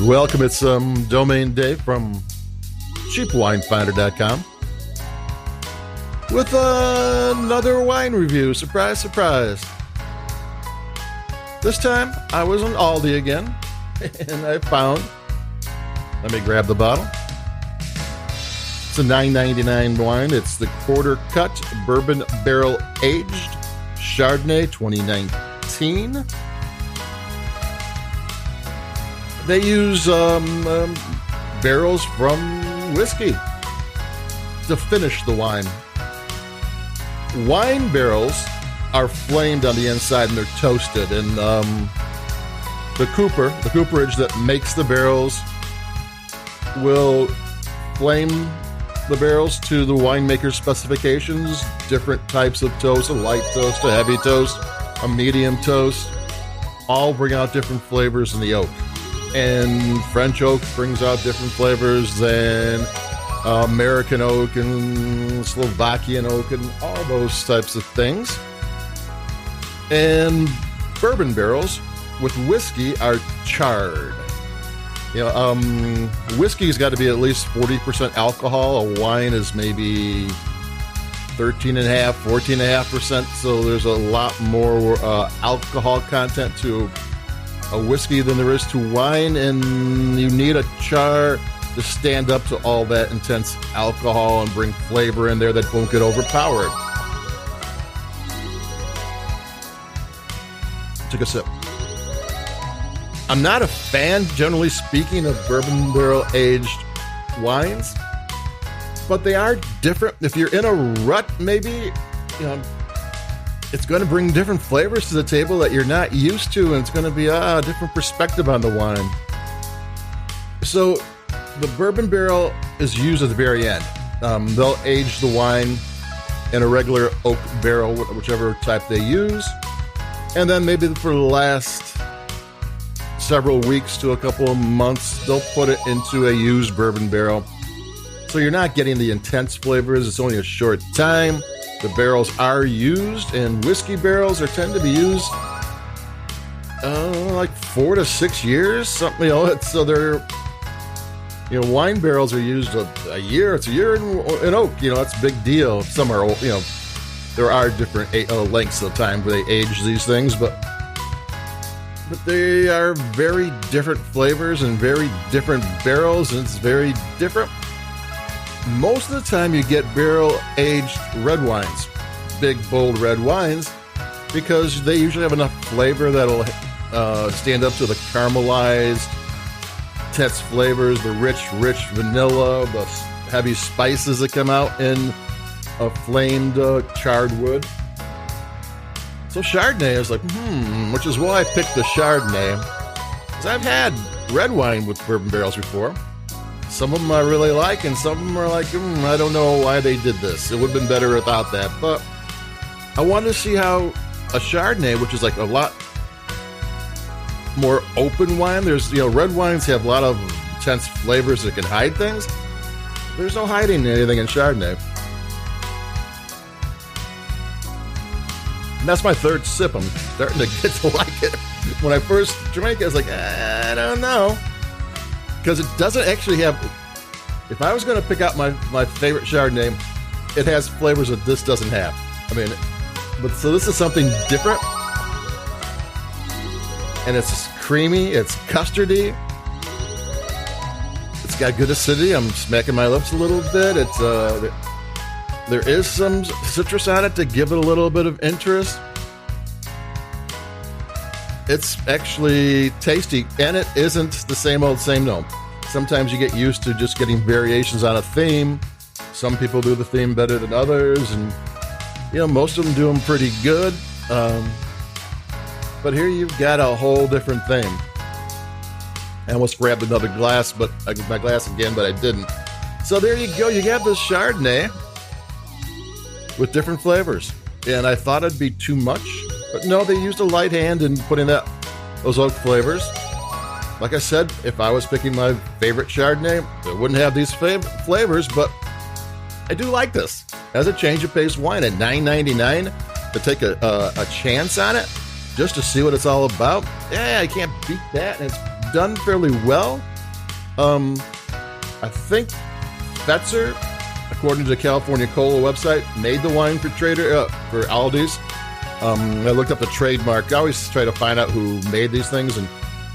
Welcome, it's Domain Dave from cheapwinefinder.com with another wine review. Surprise, surprise. This time I was on Aldi again, and I found, let me grab the bottle. It's a $9.99 wine. It's the Quarter Cut Bourbon Barrel Aged Chardonnay 2019. They use barrels from whiskey to finish the wine. Wine barrels are flamed on the inside and they're toasted. And the cooperage that makes the barrels will flame the barrels to the winemaker's specifications. Different types of toast, a light toast, a heavy toast, a medium toast, all bring out different flavors in the oak. And French oak brings out different flavors than American oak and Slovakian oak and all those types of things. And bourbon barrels with whiskey are charred. You know, whiskey's got to be at least 40% alcohol. A wine is maybe 13.5%, 14.5%. So there's a lot more alcohol content to a whiskey than there is to wine, and you need a char to stand up to all that intense alcohol and bring flavor in there that won't get overpowered. Take a sip. I'm not a fan, generally speaking, of bourbon barrel aged wines, but they are different. If you're in a rut, maybe, you know, it's going to bring different flavors to the table that you're not used to, and it's going to be a different perspective on the wine. So the bourbon barrel is used at the very end. They'll age the wine in a regular oak barrel, whichever type they use, and then maybe for the last several weeks to a couple of months, they'll put it into a used bourbon barrel. So you're not getting the intense flavors. It's only a short time. The barrels are used, and whiskey barrels tend to be used like 4 to 6 years, something. You know, so they're, you know, wine barrels are used a year. It's a year in oak. You know, that's a big deal. Some are, you know, there are different lengths of time where they age these things, but they are very different flavors and very different barrels, and it's very different. Most of the time you get barrel-aged red wines, big, bold red wines, because they usually have enough flavor that'll stand up to the caramelized, intense flavors, the rich vanilla, the heavy spices that come out in a flamed charred wood. So Chardonnay is like, which is why I picked the Chardonnay, because I've had red wine with bourbon barrels before. Some of them I really like, and some of them are like, I don't know why they did this. It would have been better without that. But I wanted to see how a Chardonnay, which is like a lot more open wine. There's, you know, red wines have a lot of intense flavors that can hide things. There's no hiding anything in Chardonnay. And that's my third sip. I'm starting to get to like it. When I first drank it, I was like, I don't know. Because it doesn't actually have, if I was going to pick out my favorite Chardonnay, it has flavors that this doesn't have. I mean, but so this is something different. And it's creamy, it's custardy. It's got good acidity. I'm smacking my lips a little bit. It's there is some citrus on it to give it a little bit of interest. It's actually tasty, and it isn't the same old, same no. Sometimes you get used to just getting variations on a theme. Some people do the theme better than others, and, you know, most of them do them pretty good. But here you've got a whole different thing. I almost grabbed another glass, but my glass again, but I didn't. So there you go. You have this Chardonnay with different flavors, and I thought it'd be too much. But no, they used a light hand in putting those oak flavors. Like I said, if I was picking my favorite Chardonnay, it wouldn't have these flavors, but I do like this. As a change of pace wine at $9.99, to take a chance on it, just to see what it's all about, yeah, I can't beat that. And it's done fairly well. I think Fetzer, according to the California Cola website, made the wine for for Aldi's. I looked up the trademark. I always try to find out who made these things, and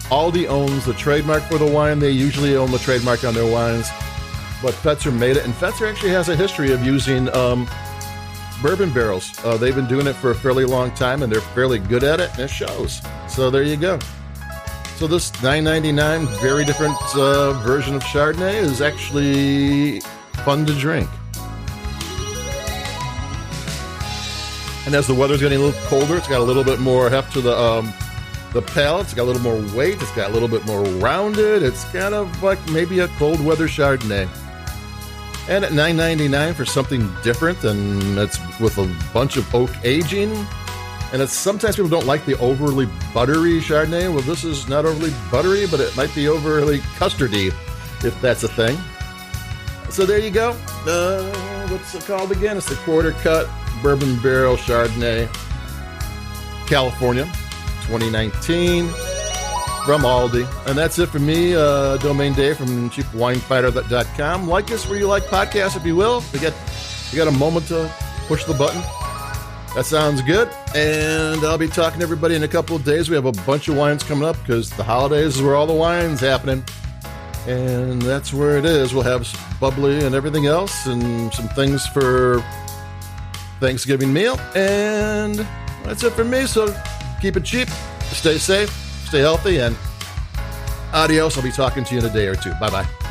Aldi owns the trademark for the wine. They usually own the trademark on their wines, but Fetzer made it, and Fetzer actually has a history of using bourbon barrels. They've been doing it for a fairly long time, and they're fairly good at it, and it shows. So there you go. So this $9.99, very different version of Chardonnay is actually fun to drink. And as the weather's getting a little colder, it's got a little bit more heft to the palate. It's got a little more weight. It's got a little bit more rounded. It's kind of like maybe a cold weather Chardonnay. And at $9.99 for something different, and it's with a bunch of oak aging. And it's sometimes people don't like the overly buttery Chardonnay. Well, this is not overly buttery, but it might be overly custardy, if that's a thing. So there you go. What's it called again? It's the Quarter Cut Bourbon Barrel Chardonnay, California, 2019, from Aldi. And that's it for me, Domain Dave from cheapwinefighter.com. Like us where you like podcasts, if you will. You got a moment to push the button. That sounds good. And I'll be talking to everybody in a couple of days. We have a bunch of wines coming up because the holidays is where all the wine's happening. And that's where it is. We'll have some bubbly and everything else and some things for Thanksgiving meal. And that's it for me. So keep it cheap, stay safe, stay healthy, and adios. I'll be talking to you in a day or two. Bye-bye.